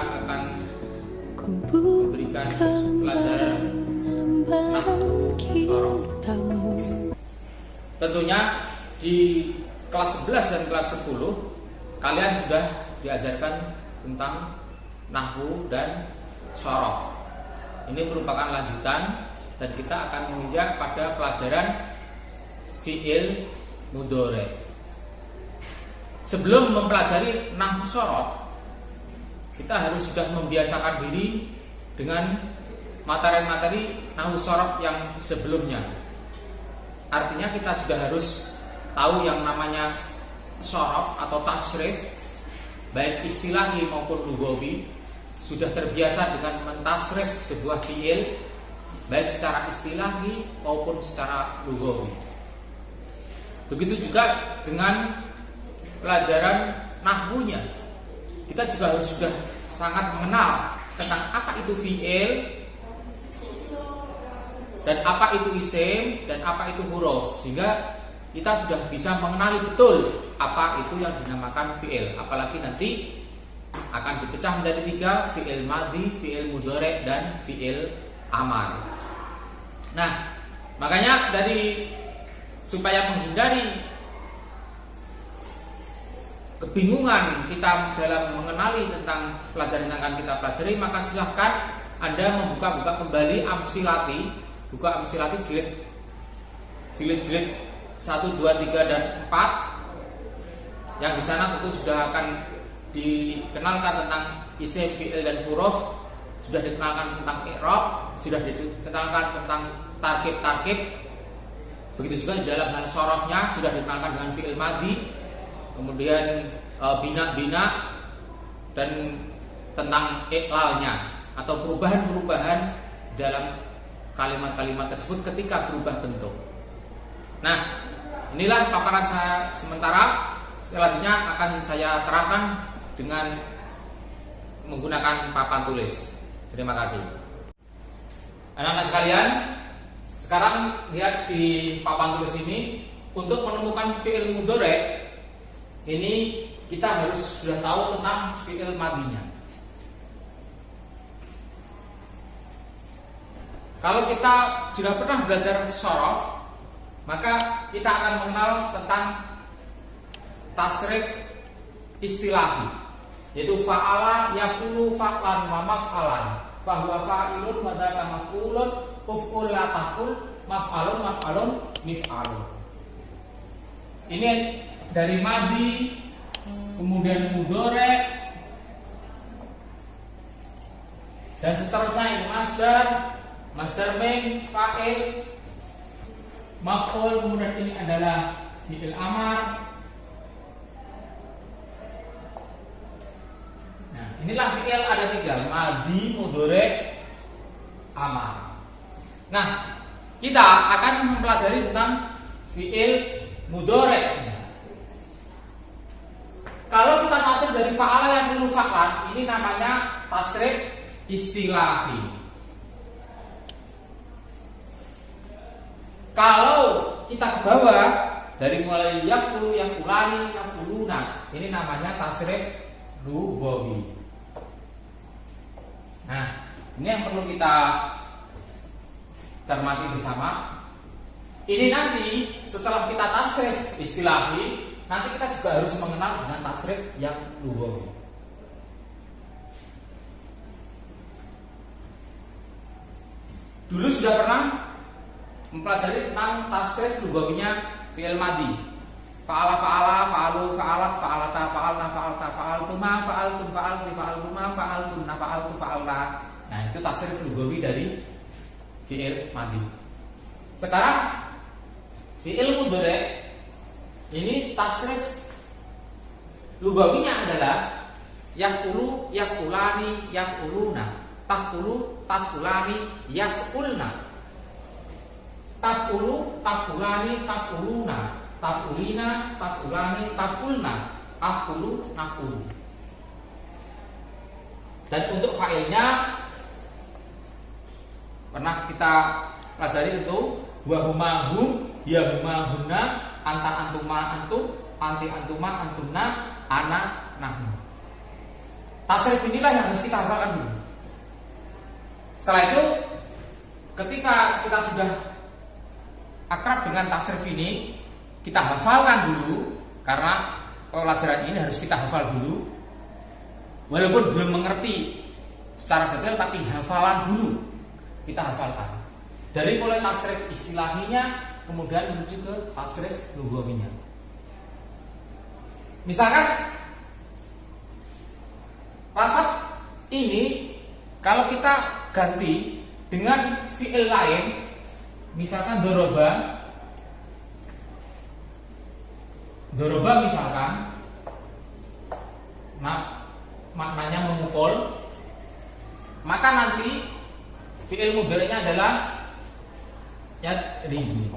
akan memberikan pelajaran nahwu sorof. Tentunya di kelas 11 dan kelas 10 kalian sudah diajarkan tentang nahwu dan sorof. Ini merupakan lanjutan dan kita akan menginjak pada pelajaran fi'il mudhari. Sebelum mempelajari nahwu sorof, kita harus sudah membiasakan diri dengan materi-materi nahwu sorof yang sebelumnya. Artinya kita sudah harus tahu yang namanya sorof atau tasrif, baik istilahi maupun lughawi. Sudah terbiasa dengan mentasrif sebuah fi'il baik secara istilahi maupun secara lughawi. Begitu juga dengan pelajaran nahwunya. Kita juga harus sudah sangat mengenal tentang apa itu fi'il dan apa itu isim dan apa itu huruf, sehingga kita sudah bisa mengenali betul apa itu yang dinamakan fi'il. Apalagi nanti akan dipecah menjadi 3, fi'il madhi, fi'il mudhari dan fi'il amar. Nah, makanya supaya menghindari kebingungan kita dalam mengenali tentang pelajaran yang akan kita pelajari, maka silahkan Anda membuka kembali Amsilati. Buka Amsilati jilid 1, 2, 3 dan 4. Yang di sana tentu sudah akan dikenalkan tentang isim, fi'il dan huruf, sudah dikenalkan tentang i'rab, sudah dikenalkan tentang tarkib. Begitu juga di dalam hal sorofnya sudah dikenalkan dengan fi'il madhi, kemudian bina dan tentang iklalnya atau perubahan-perubahan dalam kalimat-kalimat tersebut ketika berubah bentuk. Nah, inilah paparan saya sementara. Selanjutnya akan saya terangkan dengan menggunakan papan tulis. Terima kasih. Anak-anak sekalian, sekarang lihat di papan tulis ini, untuk menemukan fi'il mudhari ini kita harus sudah tahu tentang fi'il madhinya. Kalau kita sudah pernah belajar sorof, maka kita akan mengenal tentang tasrif istilahi, yaitu fa'ala yaqulu fa'lan wa maf'alan, fa huwa fa'ilun wa dzaka maf'ulun, uf'ul la taqul, maf'alun mif'alun. Ini dari madhi, kemudian mudhari, dan seterusnya ini masdar min, fa'il, maf'ul, kemudian ini adalah fi'il amar. Nah, inilah fi'il ada 3, madhi, mudhari, amar. Nah, kita akan mempelajari tentang fi'il mudhari. Kalau kita tasrif dari fa'ala yang dulu fa'lan, ini namanya tasrif istilahi. Kalau kita ke bawah dari mulai yaqulu, yaqulani, yaquluna, ini namanya tasrif lughawi. Nah, ini yang perlu kita cermati bersama. Ini nanti setelah kita tasrif istilahi, nanti kita juga harus mengenal dengan tasrif yang lughawi. Dulu sudah pernah mempelajari tentang tasrif lughawinya fi'il madhi. Fa'ala, fa'alu, fa'alat, fa'alata, fa'alna, fa'alta, fa'altuma, fa'altum, fa'alti, fa'altuma, fa'altunna, fa'altu, fa'alna. Nah, itu tasrif lughawi dari fi'il madhi. Sekarang fi'il mudhari ini tasrif lughawinya adalah yaf'ulu, yaf'ulani, yaf'uluna, taf'ulu, taf'ulani, yaf'ulna, taf'ulu, taf'ulani, taf'uluna, taf'ulina, taf'ulani, taf'ulna, af'ulu, naf'ulu. Dan untuk fa'ilnya pernah kita pelajari itu wa huma hum, ya huma hunna, anta antuma antum, anti antuma antumna, ana nahnu. tasrif inilah yang harus kita hafalkan dulu. Setelah itu, ketika kita sudah akrab dengan tasrif ini, kita hafalkan dulu, karena pelajaran ini harus kita hafal dulu. Walaupun belum mengerti secara detail, tapi hafalan dulu kita hafalkan. Dari mulai tasrif istilahinya, kemudian menuju ke tasrif lughawinya. Misalkan lafaz ini kalau kita ganti dengan fi'il lain, misalkan doroba misalkan, nah maknanya memukul, maka nanti fi'il mudhari'nya adalah yadribu.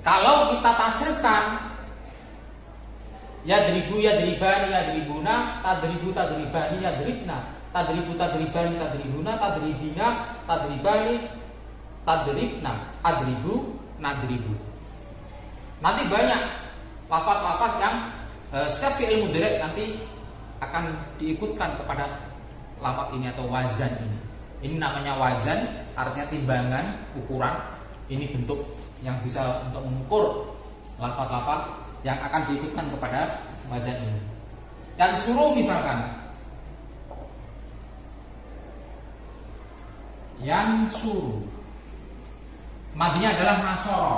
Kalau kita tasrifkan yadribu yadribani yadribuna, tadribu tadribani yadribna, tadribu tadribani tadribuna, tadribina tadribani tadribna, adribu nadribu. Nanti banyak lafaz-lafaz yang setiap fi'il mudhari' nanti akan diikutkan kepada lafaz ini atau wazan ini. Ini namanya wazan, artinya timbangan, ukuran. Ini bentuk yang bisa untuk mengukur lafaz-lafaz yang akan diikutkan kepada wazan ini. Yang suruh misalkan, yang suruh madinya adalah nasoro.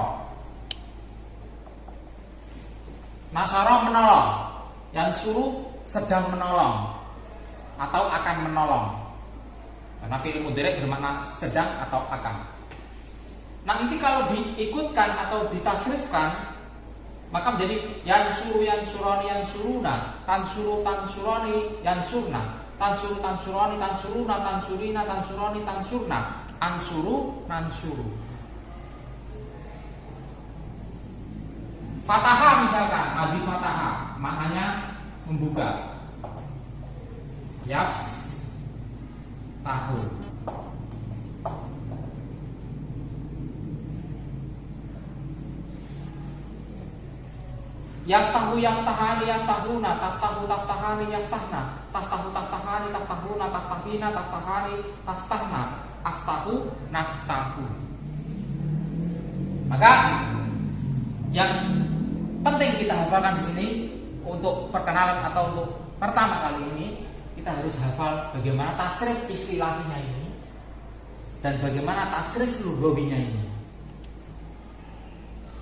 Nasoro menolong, yang suruh sedang menolong atau akan menolong. Karena fi'il mudhari' bermakna sedang atau akan. Nanti kalau diikutkan atau ditasrifkan, maka menjadi yang suruh yang surani yang suruna, tan suruh tan surani yang surna, tan suruh tan surani tan suruna, tan surina tan surani tan surna, ansuru nan suruh. Fataha misalkan, madi fataha, maknanya membuka. Yaf tahu. Yaftahu yaftahani yaftahuna, taftahu taftahani yaftahna, taftahu taftahani taftahuna, taftahina taftahani taftahna, aftahu naftahu. Maka yang penting kita hafalkan di sini untuk perkenalan atau untuk pertama kali ini, kita harus hafal bagaimana tasrif istilahnya ini dan bagaimana tasrif lughawinya ini.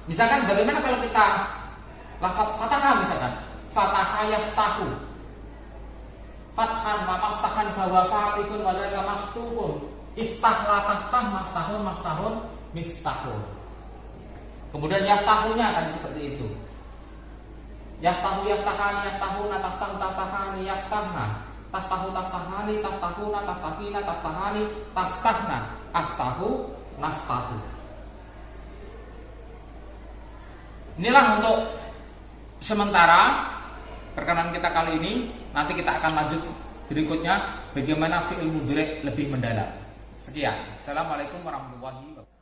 Misalkan bagaimana kalau kita lafaz fatahah, misalkan fataha yaftahu, fathan wa maftahan fa fatihun wa dzaka maftuhun, iftah la taftah maftahun maftahun miftahun. Kemudian yaftahunya tadi seperti itu. Yaftahu yaftahani yaftahuna, taftahu taftahani yaftahna, taftahu taftahani taftahuna, taftahina taftahani taftahna, aftahu naftahu. Inilah untuk sementara perkenalan kita kali ini. Nanti kita akan lanjut berikutnya bagaimana fi'il mudhari' lebih mendalam. Sekian. Assalamualaikum warahmatullahi wabarakatuh.